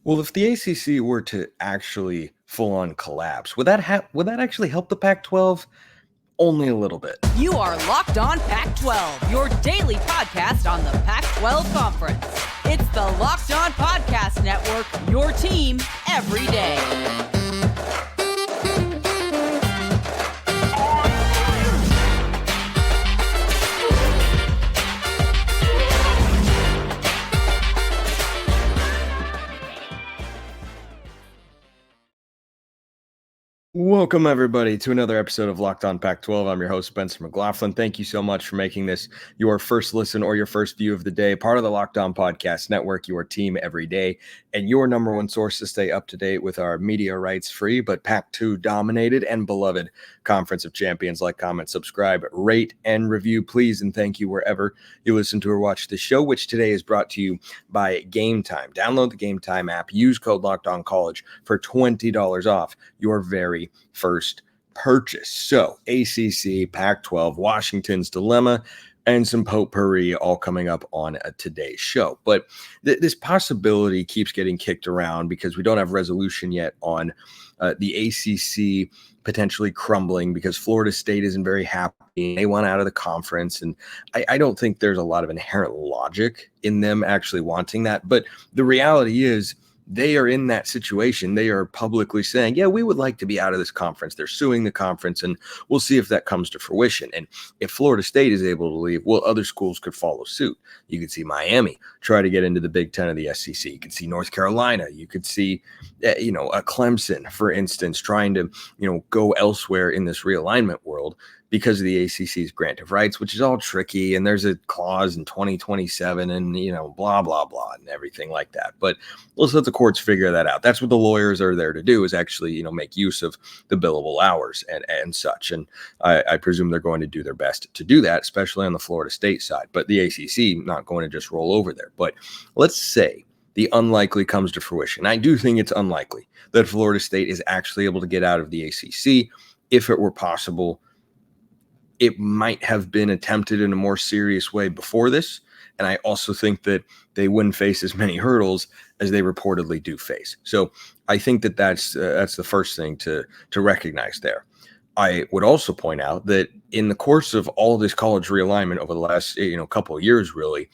Well, if the ACC were to actually full-on collapse, would that actually help the Pac-12? Only a little bit. You are Locked On Pac-12, your daily podcast on the Pac-12 Conference. It's the Locked On Podcast Network, your team every day. Welcome, everybody, to another episode of Locked On Pac-12. I'm your host, Spencer McLaughlin. Thank you so much for making this your first listen or your first view of the day, part of the Locked On Podcast Network, your team every day, and your number one source to stay up to date with our media rights-free but Pac-2 dominated and beloved Conference of Champions. Like, comment, subscribe, rate, and review, please, and thank you wherever you listen to or watch the show, which today is brought to you by Game Time. Download the Game Time app, use code LOCKEDONCollege for $20 off your very first purchase. So ACC, Pac-12, Washington's dilemma, and some potpourri all coming up on today's show. But this possibility keeps getting kicked around because we don't have resolution yet on the ACC potentially crumbling because Florida State isn't very happy. They want out of the conference. And I don't think there's a lot of inherent logic in them actually wanting that. But the reality is, they are in that situation. They are publicly saying, yeah, we would like to be out of this conference. They're suing the conference, and we'll see if that comes to fruition. And if Florida State is able to leave, well, other schools could follow suit. You could see Miami try to get into the Big Ten of the SEC. You could see North Carolina. You could see, a Clemson, for instance, trying to, go elsewhere in this realignment world because of the ACC's grant of rights, which is all tricky. And there's a clause in 2027 and, blah, blah, blah, and everything like that. But let's let the courts figure that out. That's what the lawyers are there to do, is actually, make use of the billable hours and such. And I presume they're going to do their best to do that, especially on the Florida State side. But the ACC not going to just roll over there. But let's say the unlikely comes to fruition. I do think it's unlikely that Florida State is actually able to get out of the ACC. If it were possible, it might have been attempted in a more serious way before this. And I also think that they wouldn't face as many hurdles as they reportedly do face. So I think that that's the first thing to recognize there. I would also point out that in the course of all of this college realignment over the last couple of years, really,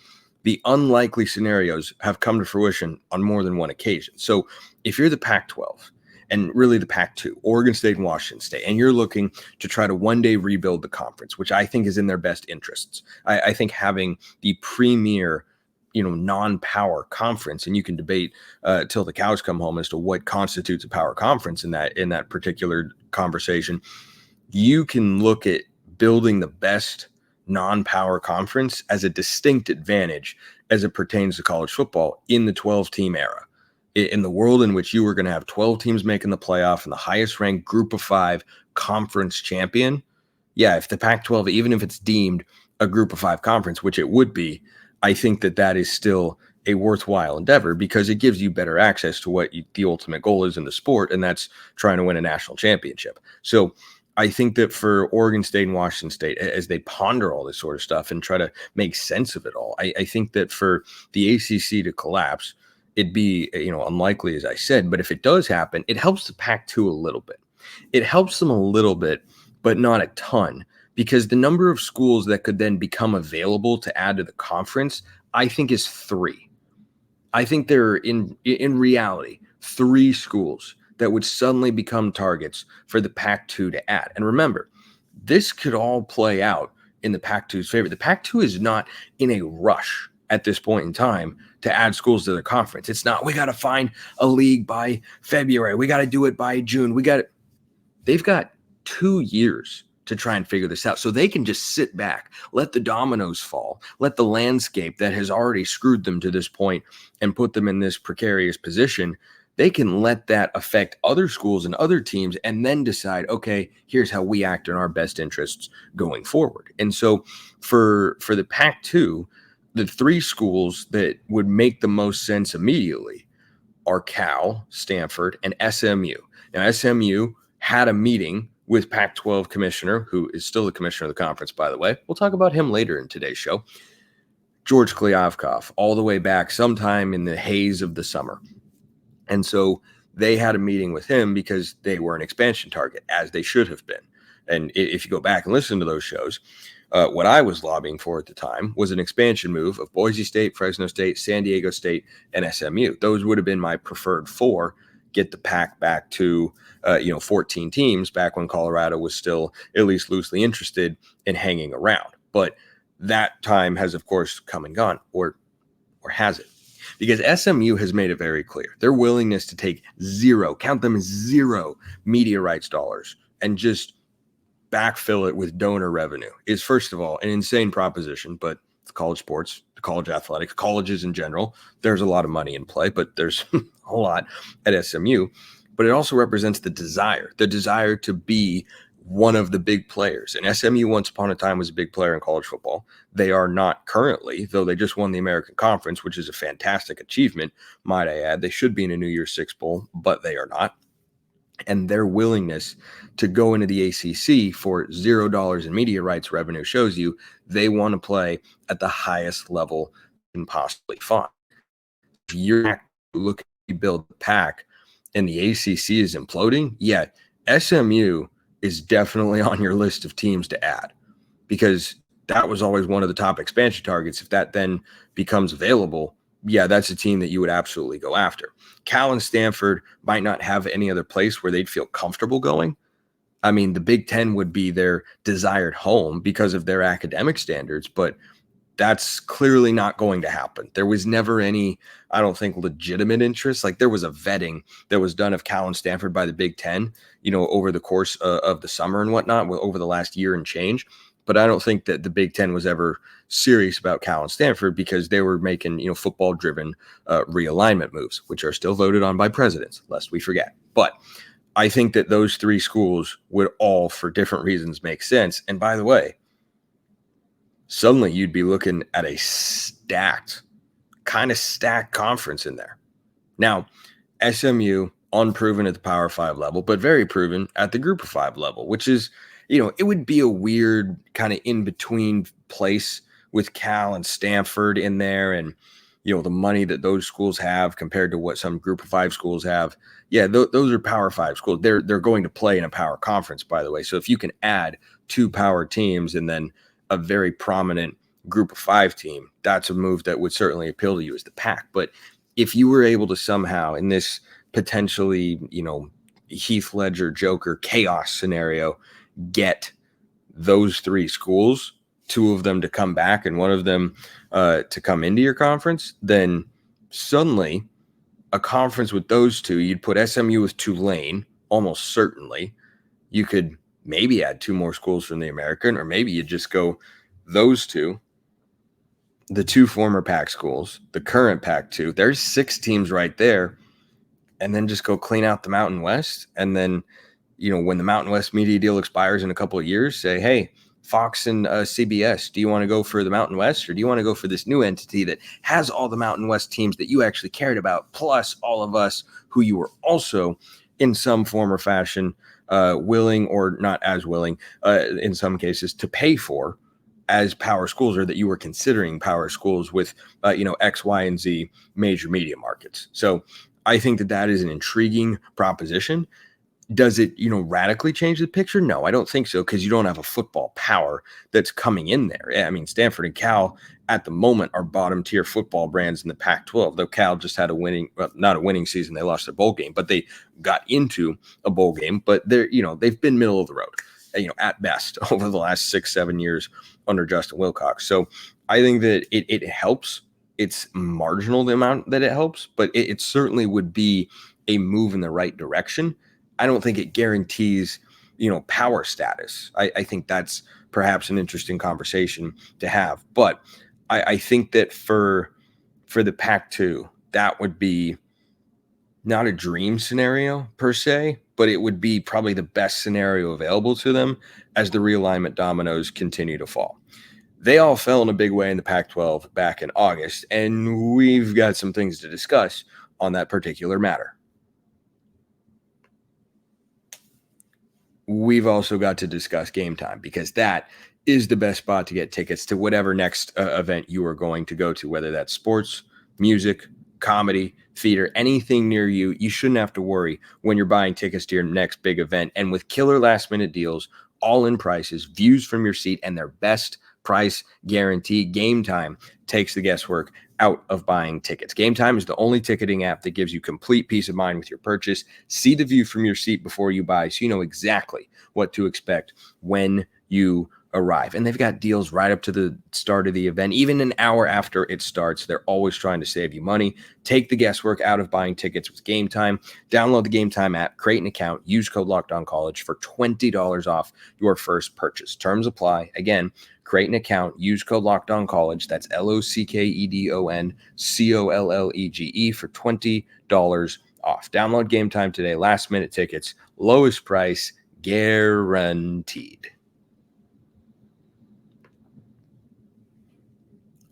the unlikely scenarios have come to fruition on more than one occasion. So if you're the Pac-12, and really the Pac-2, Oregon State and Washington State, and you're looking to try to one day rebuild the conference, which I think is in their best interests. I think having the premier, non-power conference, and you can debate till the cows come home as to what constitutes a power conference in that particular conversation. You can look at building the best non-power conference as a distinct advantage as it pertains to college football in the 12-team era. In the world in which you were going to have 12 teams making the playoff and the highest ranked group of 5 conference champion. Yeah, if the Pac-12, even if it's deemed a group of 5 conference, which it would be, I think that is still a worthwhile endeavor because it gives you better access to what the ultimate goal is in the sport, and that's trying to win a national championship. So I think that for Oregon State and Washington State, as they ponder all this sort of stuff and try to make sense of it all, I think that for the ACC to collapse, it'd be, unlikely, as I said, but if it does happen, it helps the Pac-2 a little bit. It helps them a little bit, but not a ton, because the number of schools that could then become available to add to the conference, I think, is 3. I think there are, in reality, 3 schools that would suddenly become targets for the Pac-2 to add. And remember, this could all play out in the Pac-2's favor. The Pac-2 is not in a rush at this point in time to add schools to their conference. It's not, we got to find a league by February. We got to do it by June. They've got 2 years to try and figure this out. So they can just sit back, let the dominoes fall, let the landscape that has already screwed them to this point and put them in this precarious position. They can let that affect other schools and other teams and then decide, okay, here's how we act in our best interests going forward. And so for the Pac-2, the 3 schools that would make the most sense immediately are Cal, Stanford, and SMU. Now, SMU had a meeting with Pac-12 commissioner, who is still the commissioner of the conference, by the way. We'll talk about him later in today's show. George Kliavkoff, all the way back sometime in the haze of the summer. And so they had a meeting with him because they were an expansion target, as they should have been. And if you go back and listen to those shows, what I was lobbying for at the time was an expansion move of Boise State, Fresno State, San Diego State, and SMU. Those would have been my preferred four. Get the Pac back to 14 teams back when Colorado was still at least loosely interested in hanging around. But that time has, of course, come and gone, or has it? Because SMU has made it very clear their willingness to take count them as zero media rights dollars and just backfill it with donor revenue is, first of all, an insane proposition. But college sports, college athletics, colleges in general, there's a lot of money in play, but there's a whole lot at SMU. But it also represents the desire to be one of the big players. And SMU once upon a time was a big player in college football. They are not currently, though they just won the American Conference, which is a fantastic achievement, might I add. They should be in a New Year's Six Bowl, but they are not. And their willingness to go into the ACC for $0 in media rights revenue shows you they want to play at the highest level you can possibly find. If you're looking to build the Pac and the ACC is imploding, yeah, SMU is definitely on your list of teams to add, because that was always one of the top expansion targets. If that then becomes available, yeah, that's a team that you would absolutely go after. Cal and Stanford might not have any other place where they'd feel comfortable going. I mean, the Big Ten would be their desired home because of their academic standards, but that's clearly not going to happen. There was never any, I don't think, legitimate interest. Like, there was a vetting that was done of Cal and Stanford by the Big Ten, over the course of the summer and whatnot, over the last year and change. But I don't think that the Big Ten was ever serious about Cal and Stanford because they were making, football-driven realignment moves, which are still voted on by presidents, lest we forget. But I think that those three schools would all, for different reasons, make sense. And by the way, suddenly you'd be looking at a kind of stacked conference in there. Now, SMU, unproven at the Power 5 level, but very proven at the Group of 5 level, which is, it would be a weird kind of in-between place with Cal and Stanford in there and, the money that those schools have compared to what some Group of 5 schools have. Yeah, those are Power 5 schools. They're going to play in a power conference, by the way. So if you can add 2 power teams and then a very prominent Group of 5 team, that's a move that would certainly appeal to you as the Pac. But if you were able to somehow, in this potentially, Heath Ledger Joker chaos scenario, get those 3 schools, 2 of them to come back and 1 of them to come into your conference, then suddenly a conference with those 2, you'd put SMU with Tulane, almost certainly. You could maybe add 2 more schools from the American, or maybe you just go those 2, the 2 former Pac schools, the current Pac-2. There's 6 teams right there, and then just go clean out the Mountain West. And then, when the Mountain West media deal expires in a couple of years, say, hey, Fox and CBS, do you want to go for the Mountain West, or do you want to go for this new entity that has all the Mountain West teams that you actually cared about, plus all of us who you were also in some form or fashion willing, or not as willing in some cases, to pay for as power schools, or that you were considering power schools with, X, Y, and Z major media markets. So I think that is an intriguing proposition. Does it, radically change the picture? No, I don't think so, because you don't have a football power that's coming in there. I mean, Stanford and Cal at the moment are bottom tier football brands in the Pac-12, though Cal just had not a winning season. They lost their bowl game, but they got into a bowl game. But they've been middle of the road, at best over the last 6-7 years under Justin Wilcox. So I think that it helps. It's marginal, the amount that it helps, but it certainly would be a move in the right direction. I don't think it guarantees, power status. I think that's perhaps an interesting conversation to have. But I think that for the Pac-2, that would be not a dream scenario per se, but it would be probably the best scenario available to them as the realignment dominoes continue to fall. They all fell in a big way in the Pac-12 back in August, and we've got some things to discuss on that particular matter. We've also got to discuss Game Time, because that is the best spot to get tickets to whatever next event you are going to go to, whether that's sports, music, comedy, theater, anything near you, you shouldn't have to worry when you're buying tickets to your next big event. And with killer last minute deals, all in prices, views from your seat, and their best price guarantee, Game Time takes the guesswork out of buying tickets. Game Time is the only ticketing app that gives you complete peace of mind with your purchase. See the view from your seat before you buy, so you know exactly what to expect when you arrive. And they've got deals right up to the start of the event, even an hour after it starts. They're always trying to save you money. Take the guesswork out of buying tickets with Game Time. Download the Game Time app, create an account, use code LOCKEDONCollege for $20 off your first purchase. Terms apply. Again, create an account, use code LOCKEDONCollege. That's LOCKEDONCOLLEGE for $20 off. Download Game Time today. Last minute tickets, lowest price guaranteed.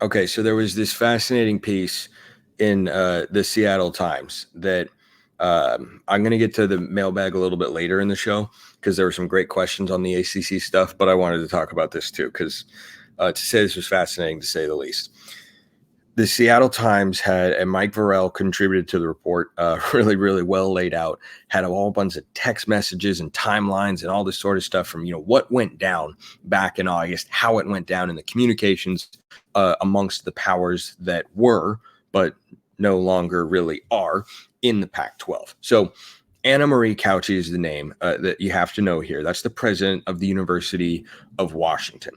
Okay, so there was this fascinating piece in the Seattle Times that I'm going to get to the mailbag a little bit later in the show because there were some great questions on the ACC stuff, but I wanted to talk about this too because to say this was fascinating to say the least. The Seattle Times had, and Mike Varell contributed to the report, really, really well laid out, had a whole bunch of text messages and timelines and all this sort of stuff from, what went down back in August, how it went down in the communications amongst the powers that were, but no longer really are in the Pac-12. So Mari Cauce is the name that you have to know here. That's the president of the University of Washington.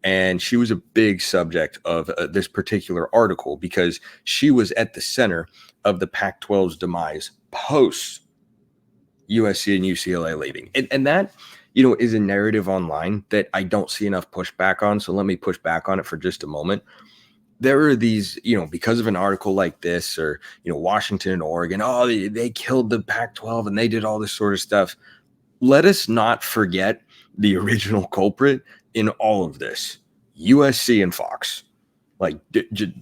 And she was a big subject of this particular article because she was at the center of the Pac-12's demise post USC and UCLA leaving. And that, is a narrative online that I don't see enough pushback on. So let me push back on it for just a moment. There are these, because of an article like this or, Washington and Oregon, they killed the Pac-12 and they did all this sort of stuff. Let us not forget the original culprit in all of this, USC and Fox. Like,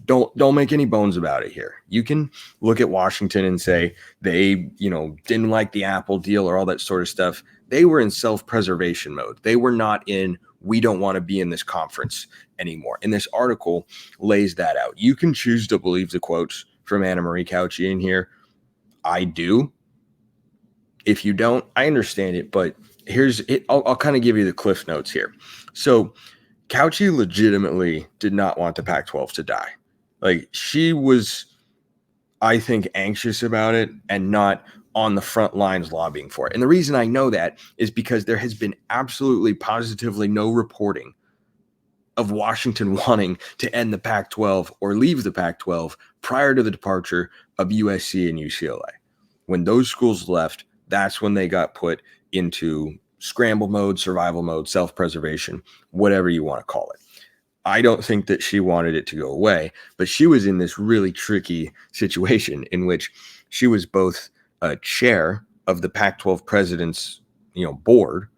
don't make any bones about it here. You can look at Washington and say they, didn't like the Apple deal or all that sort of stuff. They were in self-preservation mode. They were not in, we don't want to be in this conference anymore. And this article lays that out. You can choose to believe the quotes from Mari Cauce in here. I do. If you don't, I understand it, but here's it. I'll kind of give you the cliff notes here. So Cauce legitimately did not want the Pac-12 to die. Like, she was, I think, anxious about it and not on the front lines lobbying for it. And the reason I know that is because there has been absolutely positively no reporting of Washington wanting to end the Pac-12 or leave the Pac-12 prior to the departure of USC and UCLA. When those schools left, that's when they got put into scramble mode, survival mode, self-preservation, whatever you want to call it. I don't think that she wanted it to go away, but she was in this really tricky situation in which she was both a chair of the Pac-12 president's, board,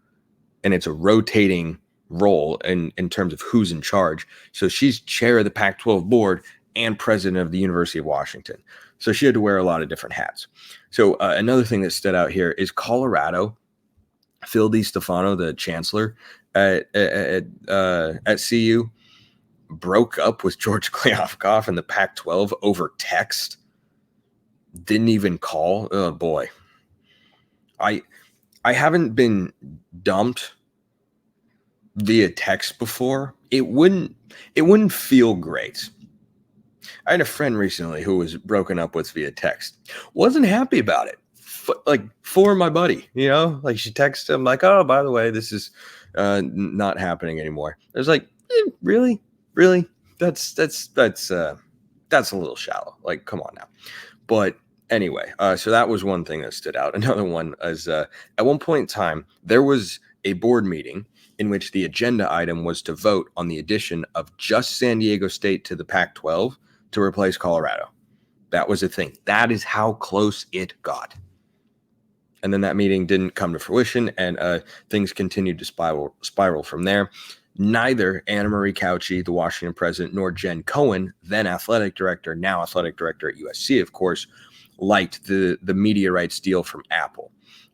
and it's a rotating role in terms of who's in charge. So she's chair of the Pac-12 board and president of the University of Washington. So she had to wear a lot of different hats. So another thing that stood out here is Colorado. Phil DiStefano, the chancellor at CU, broke up with George Kliavkoff in the Pac-12 over text. Didn't even call. Oh boy, I haven't been dumped via text before. It wouldn't feel great. I had a friend recently who was broken up with via text. Wasn't happy about it. For my buddy, like she texted him like, oh, by the way, this is not happening anymore. I was like, really? That's a little shallow. Like, come on now. But anyway, so that was one thing that stood out. Another one is at one point in time, there was a board meeting in which the agenda item was to vote on the addition of just San Diego State to the Pac-12 to replace Colorado. That was a thing. That is how close it got. And then that meeting didn't come to fruition, and things continued to spiral from there. Neither Mari Cauce, the Washington president, nor Jen Cohen, then athletic director, now athletic director at USC, of course, liked the media rights deal from Apple.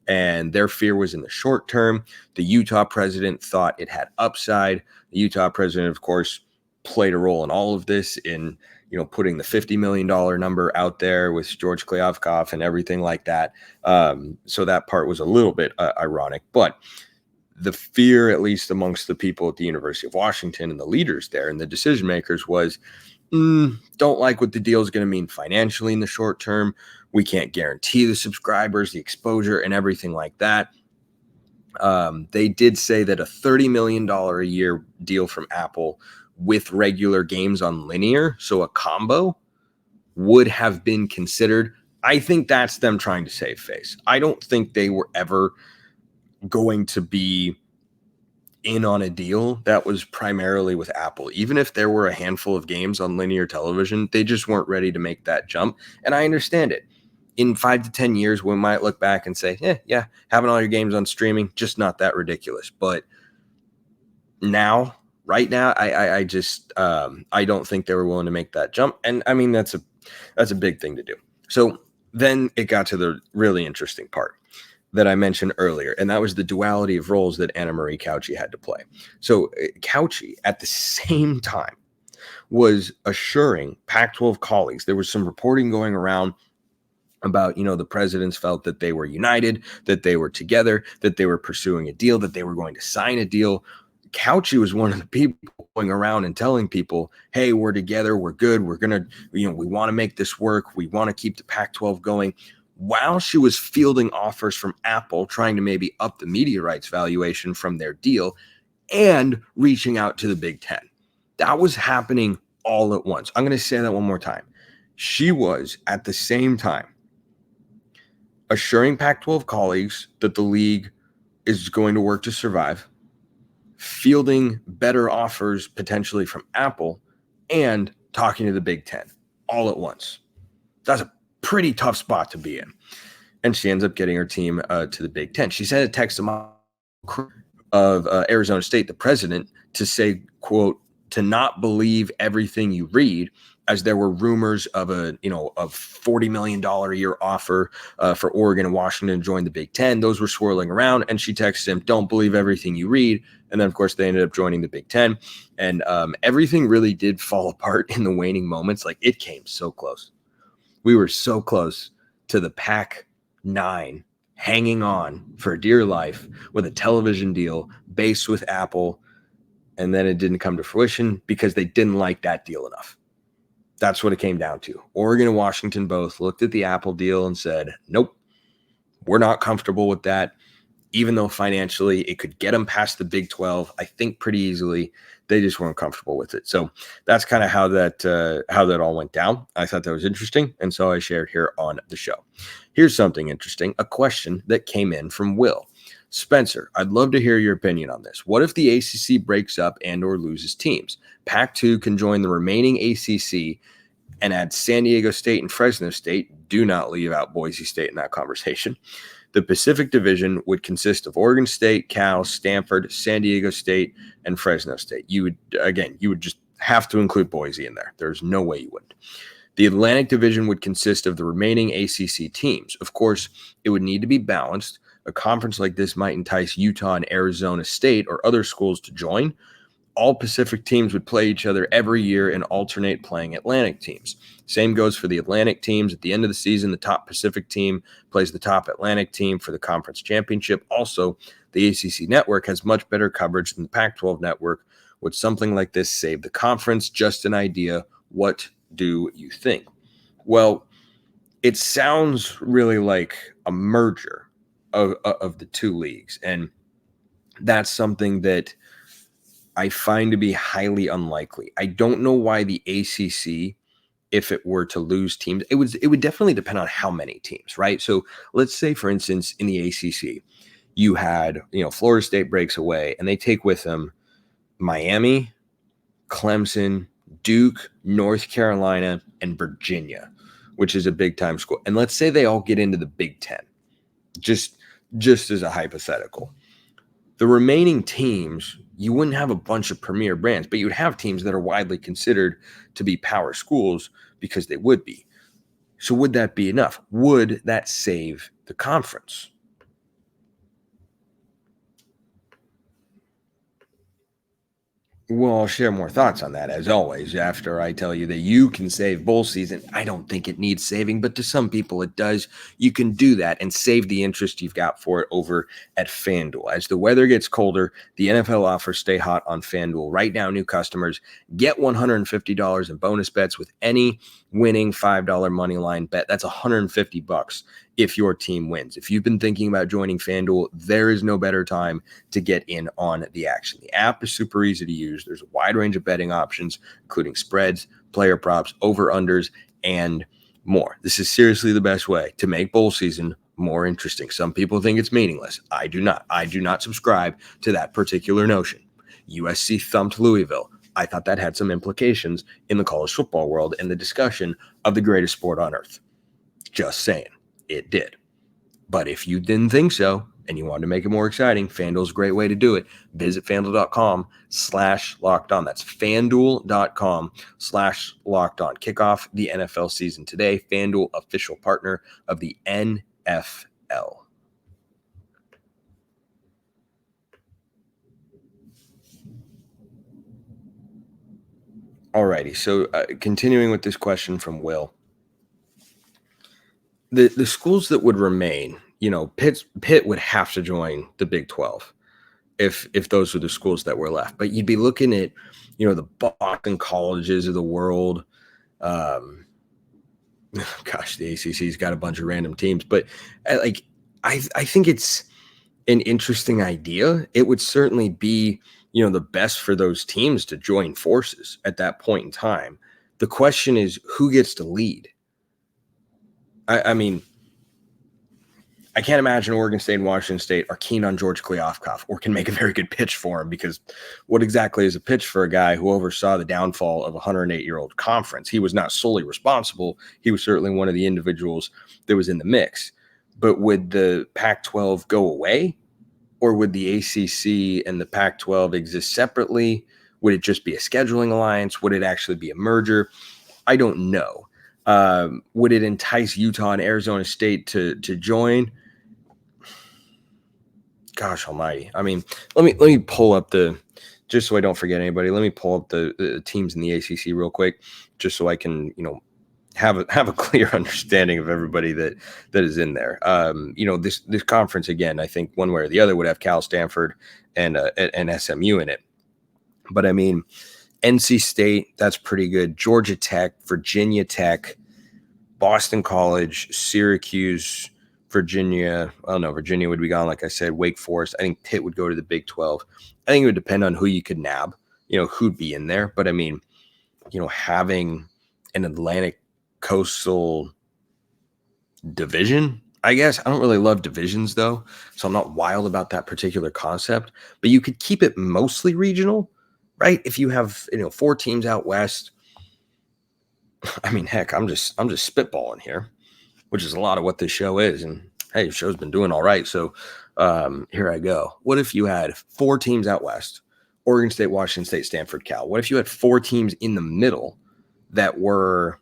And their fear was in the short term. The Utah president thought it had upside. The Utah president, of course, played a role in all of this in, putting the $50 million number out there with George Kliavkoff and everything like that. So that part was a little bit ironic, but the fear, at least amongst the people at the University of Washington and the leaders there and the decision makers, was don't like what the deal is going to mean financially in the short term. We can't guarantee the subscribers, the exposure, and everything like that. They did say that a $30 million a year deal from Apple with regular games on linear, so a combo, would have been considered. I think that's them trying to save face. I don't think they were ever going to be in on a deal that was primarily with Apple. Even if there were a handful of games on linear television, they just weren't ready to make that jump. And I understand it. In 5 to 10 years, we might look back and say, yeah, having all your games on streaming, just not that ridiculous. But right now, I just I don't think they were willing to make that jump. And I mean, that's a big thing to do. So then it got to the really interesting part that I mentioned earlier, and that was the duality of roles that Mari Cauce had to play. So Cauce, at the same time, was assuring Pac-12 colleagues. There was some reporting going around about, the presidents felt that they were united, that they were together, that they were pursuing a deal, that they were going to sign a deal. Cauce was one of the people going around and telling people, hey, we're together, we're good, we're going to, we want to make this work, we want to keep the Pac-12 going, while she was fielding offers from Apple, trying to maybe up the media rights valuation from their deal and reaching out to the Big Ten. That was happening all at once. I'm going to say that one more time. She was at the same time assuring Pac-12 colleagues that the league is going to work to survive, fielding better offers potentially from Apple, and talking to the Big Ten all at once. That's a pretty tough spot to be in. And she ends up getting her team to the Big Ten. She sent a text to of Arizona State, the president, to say, quote, to not believe everything you read, as there were rumors of a $40 million a year offer for Oregon and Washington to join the Big Ten. Those were swirling around, and she texted him, don't believe everything you read. And then, of course, they ended up joining the Big Ten. And everything really did fall apart in the waning moments. Like, it came so close. We were so close to the Pac-9 hanging on for dear life with a television deal based with Apple. And then it didn't come to fruition because they didn't like that deal enough. That's what it came down to. Oregon and Washington both looked at the Apple deal and said, nope, we're not comfortable with that. Even though financially it could get them past the Big 12, I think pretty easily, they just weren't comfortable with it. So that's kind of how that all went down. I thought that was interesting, and so I shared here on the show. Here's something interesting, a question that came in from Will. Spencer, I'd love to hear your opinion on this. What if the ACC breaks up and or loses teams? Pac-2 can join the remaining ACC and add San Diego State and Fresno State. Do not leave out Boise State in that conversation. The Pacific Division would consist of Oregon State, Cal, Stanford, San Diego State, and Fresno State. You would just have to include Boise in there. There's no way you wouldn't. The Atlantic Division would consist of the remaining ACC teams. Of course, it would need to be balanced. A conference like this might entice Utah and Arizona State or other schools to join. All Pacific teams would play each other every year and alternate playing Atlantic teams. Same goes for the Atlantic teams. At the end of the season, the top Pacific team plays the top Atlantic team for the conference championship. Also, the ACC network has much better coverage than the Pac-12 network. Would something like this save the conference? Just an idea. What do you think? Well, it sounds really like a merger of the two leagues, and that's something that I find to be highly unlikely. I don't know why the ACC, if it were to lose teams, it would definitely depend on how many teams, right? So let's say, for instance, in the ACC, you had, Florida State breaks away and they take with them Miami, Clemson, Duke, North Carolina, and Virginia, which is a big time school. And let's say they all get into the Big Ten, just as a hypothetical. The remaining teams, you wouldn't have a bunch of premier brands, but you would have teams that are widely considered to be power schools because they would be. So would that be enough? Would that save the conference? Well, I'll share more thoughts on that, as always, after I tell you that you can save bowl season. I don't think it needs saving, but to some people it does. You can do that and save the interest you've got for it over at FanDuel. As the weather gets colder, the NFL offers stay hot on FanDuel. Right now, new customers get $150 in bonus bets with any winning $5 money line bet. That's $150 if your team wins. If you've been thinking about joining FanDuel, there is no better time to get in on the action. The app is super easy to use. There's a wide range of betting options, including spreads, player props, over-unders, and more. This is seriously the best way to make bowl season more interesting. Some people think it's meaningless. I do not. I do not subscribe to that particular notion. USC thumped Louisville. I thought that had some implications in the college football world and the discussion of the greatest sport on earth. Just saying. It did. But if you didn't think so and you wanted to make it more exciting, FanDuel's a great way to do it. Visit FanDuel.com/lockedon. That's FanDuel.com/lockedon. Kick off the NFL season today. FanDuel, official partner of the NFL. Alrighty, so continuing with this question from Will. The schools that would remain, Pitt would have to join the Big 12 if those were the schools that were left. But you'd be looking at, the Boston colleges of the world. The ACC's got a bunch of random teams. But I think it's an interesting idea. It would certainly be, the best for those teams to join forces at that point in time. The question is, who gets to lead? I mean, I can't imagine Oregon State and Washington State are keen on George Kliavkoff or can make a very good pitch for him, because what exactly is a pitch for a guy who oversaw the downfall of a 108-year-old conference? He was not solely responsible. He was certainly one of the individuals that was in the mix. But would the Pac-12 go away, or would the ACC and the Pac-12 exist separately? Would it just be a scheduling alliance? Would it actually be a merger? I don't know. Would it entice Utah and Arizona State to join? Gosh almighty. I mean, let me pull up just so I don't forget anybody, let me pull up the teams in the ACC real quick, just so I can, have a clear understanding of everybody that is in there. This conference, again, I think one way or the other would have Cal, Stanford, and SMU in it. But I mean, NC State, that's pretty good. Georgia Tech, Virginia Tech, Boston College, Syracuse, Virginia. Well, no, Virginia would be gone, like I said. Wake Forest. I think Pitt would go to the Big 12. I think it would depend on who you could nab, who'd be in there. But I mean, having an Atlantic Coastal division, I guess. I don't really love divisions, though, so I'm not wild about that particular concept. But you could keep it mostly regional, right? If you have, 4 teams out west. I mean, heck, I'm just spitballing here, which is a lot of what this show is. And hey, the show's been doing all right, so here I go. What if you had 4 teams out west? Oregon State, Washington State, Stanford, Cal. What if you had 4 teams in the middle that were,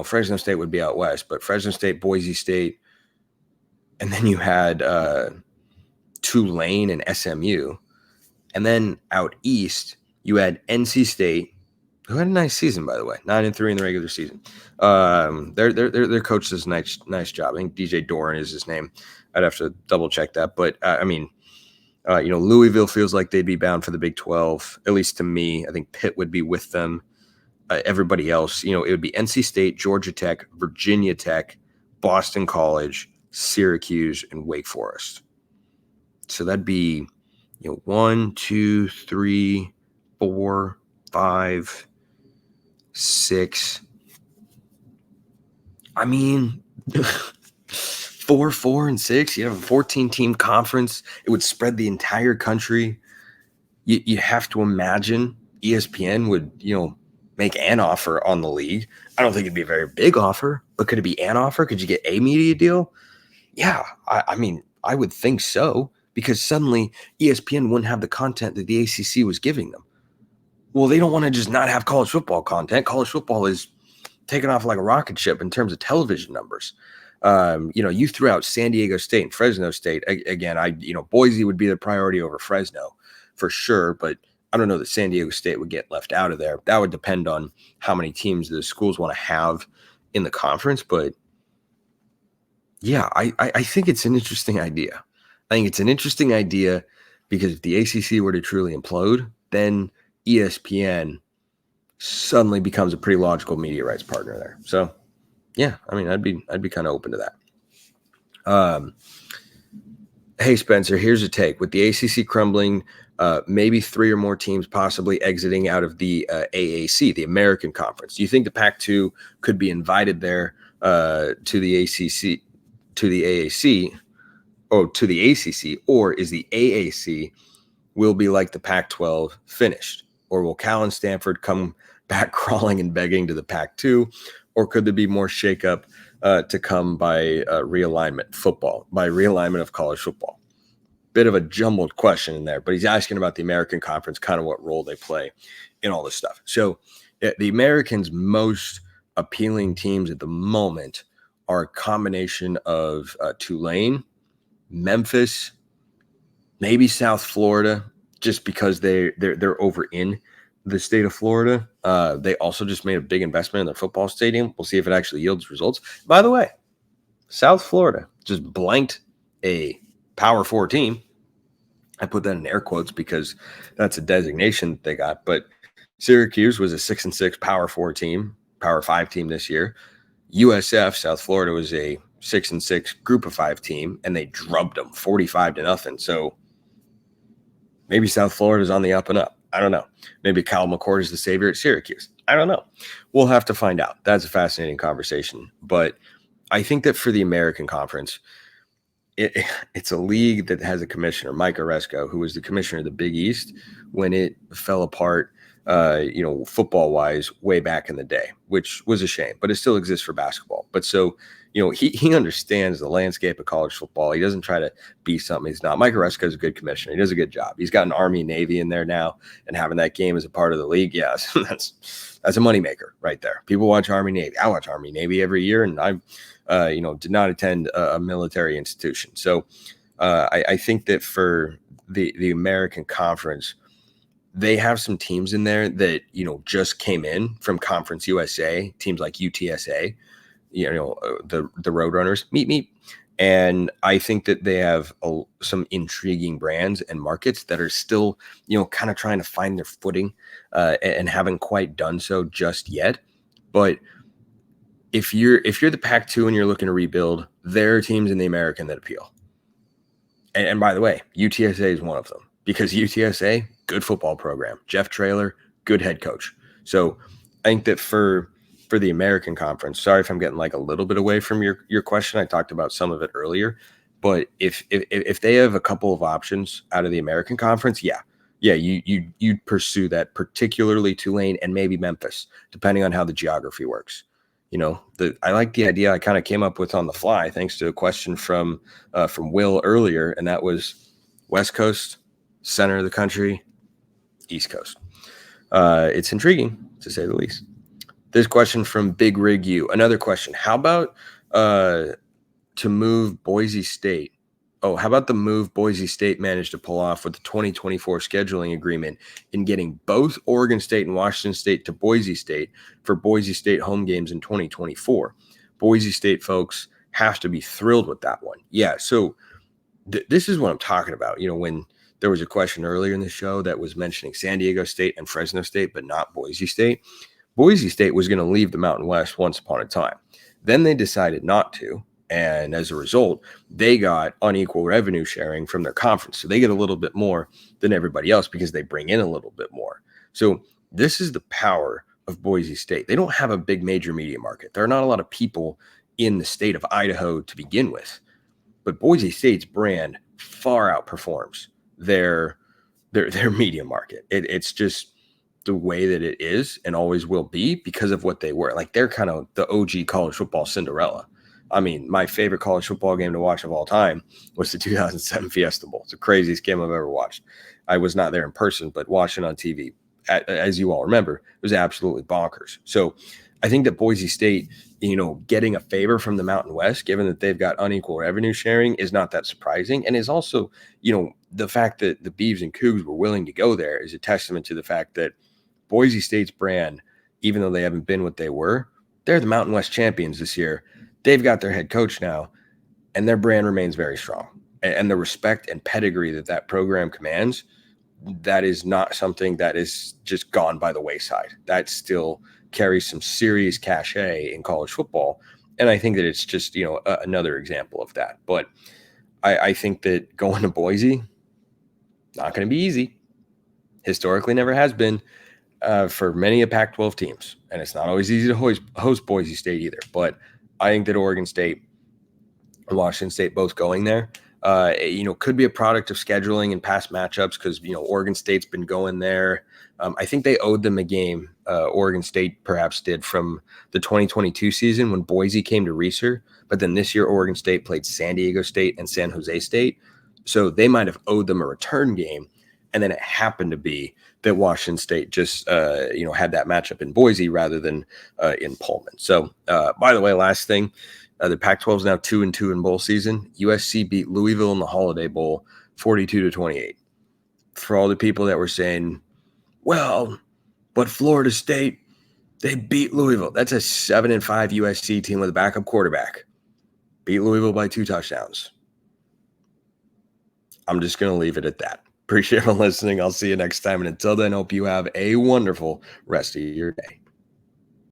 Fresno State would be out west, but Fresno State, Boise State, and then you had Tulane and SMU. And then out east, you had NC State, who had a nice season, by the way, 9-3 in the regular season. Their coach does a nice job. I think DJ Doran is his name. I'd have to double check that, but Louisville feels like they'd be bound for the Big 12, at least to me. I think Pitt would be with them. Everybody else, it would be NC State, Georgia Tech, Virginia Tech, Boston College, Syracuse, and Wake Forest. So that'd be, 1, 2, 3, 4, 5, 6. I mean, 4, 4, and 6. You have a 14-team conference. It would spread the entire country. You have to imagine ESPN would, make an offer on the league. I don't think it'd be a very big offer, but could it be an offer? Could you get a media deal? Yeah, I mean, I would think so, because suddenly ESPN wouldn't have the content that the ACC was giving them. Well, they don't want to just not have college football content. College football is taking off like a rocket ship in terms of television numbers. You threw out San Diego State and Fresno State. Again, Boise would be the priority over Fresno. for sure, but I don't know that San Diego State would get left out of there. That would depend on how many teams the schools want to have in the conference. But yeah, I think it's an interesting idea. I think it's an interesting idea because if the ACC were to truly implode, then ESPN suddenly becomes a pretty logical media rights partner there. So yeah, I mean, I'd be kind of open to that. Hey, Spencer, here's a take. With the ACC crumbling, maybe 3 or more teams possibly exiting out of the AAC, the American Conference. Do you think the Pac-12 could be invited there to the ACC, to the AAC, or to the ACC, or is the AAC will be like the Pac-12 finished? Or will Cal and Stanford come back crawling and begging to the Pac-2? Or could there be more shakeup to come by realignment of college football? Bit of a jumbled question in there, but he's asking about the American Conference, kind of what role they play in all this stuff. So the Americans' most appealing teams at the moment are a combination of Tulane, Memphis, maybe South Florida, just because they're over in the state of Florida. They also just made a big investment in their football stadium. We'll see if it actually yields results. By the way, South Florida just blanked a Power 4 team. I put that in air quotes because that's a designation that they got. But Syracuse was a 6-6 Power 4 team, Power 5 team this year. USF, South Florida, was a 6-6 Group of 5 team, and they drubbed them 45-0. So maybe South Florida's on the up and up. I don't know. Maybe Kyle McCord is the savior at Syracuse. I don't know. We'll have to find out. That's a fascinating conversation. But I think that for the American Conference, it's a league that has a commissioner, Mike Oresco, who was the commissioner of the Big East when it fell apart, football-wise way back in the day, which was a shame, but it still exists for basketball. But so, he understands the landscape of college football. He doesn't try to be something he's not. Mike Oresco is a good commissioner. He does a good job. He's got an Army Navy in there now, and having that game as a part of the league, yes, that's a moneymaker right there. People watch Army Navy. I watch Army Navy every year, and I did not attend a military institution. So I think that for the American Conference, they have some teams in there that, just came in from Conference USA, teams like UTSA, the Roadrunners, meet. And I think that they have some intriguing brands and markets that are still, kind of trying to find their footing and haven't quite done so just yet. But if you're the Pac-2 and you're looking to rebuild, there are teams in the American that appeal. And by the way, UTSA is one of them, because UTSA, good football program. Jeff Traylor, good head coach. So I think that for the American Conference, sorry if I'm getting like a little bit away from your question. I talked about some of it earlier, but if they have a couple of options out of the American Conference, you'd pursue that, particularly Tulane and maybe Memphis, depending on how the geography works. I like the idea I kind of came up with on the fly, thanks to a question from Will earlier, and that was West Coast, center of the country, East Coast. It's intriguing, to say the least. This question from Big Rig U. Another question. How about to move Boise State? Oh, how about the move Boise State managed to pull off with the 2024 scheduling agreement in getting both Oregon State and Washington State to Boise State for Boise State home games in 2024? Boise State folks have to be thrilled with that one. Yeah, so this is what I'm talking about. When there was a question earlier in the show that was mentioning San Diego State and Fresno State, but not Boise State. Boise State was going to leave the Mountain West once upon a time. Then they decided not to. And as a result, they got unequal revenue sharing from their conference. So they get a little bit more than everybody else because they bring in a little bit more. So this is the power of Boise State. They don't have a big major media market. There are not a lot of people in the state of Idaho to begin with. But Boise State's brand far outperforms their media market. It's just the way that it is and always will be because of what they were. Like, they're kind of the OG college football Cinderella. I mean, my favorite college football game to watch of all time was the 2007 Fiesta Bowl. It's the craziest game I've ever watched. I was not there in person, but watching on TV, as you all remember, it was absolutely bonkers. So I think that Boise State, getting a favor from the Mountain West, given that they've got unequal revenue sharing, is not that surprising, and is also, the fact that the Beavs and Cougs were willing to go there is a testament to the fact that Boise State's brand, even though they haven't been what they were, they're the Mountain West champions this year. They've got their head coach now, and their brand remains very strong. And the respect and pedigree that program commands, that is not something that is just gone by the wayside. That still carries some serious cachet in college football. And I think that it's just, another example of that. But I think that going to Boise, not going to be easy. Historically never has been for many of Pac-12 teams. And it's not always easy to host Boise State either. But I think that Oregon State and Washington State both going there, could be a product of scheduling and past matchups because, Oregon State's been going there. I think they owed them a game, Oregon State perhaps did, from the 2022 season when Boise came to Reser. But then this year, Oregon State played San Diego State and San Jose State. So they might have owed them a return game. And then it happened to be that Washington State just, had that matchup in Boise rather than in Pullman. So, by the way, last thing, the Pac-12 is now 2-2 in bowl season. USC beat Louisville in the Holiday Bowl 42-28. For all the people that were saying, well, but Florida State, they beat Louisville. That's a 7-5 USC team with a backup quarterback. Beat Louisville by 2 touchdowns. I'm just going to leave it at that. Appreciate everyone listening. I'll see you next time. And until then, hope you have a wonderful rest of your day.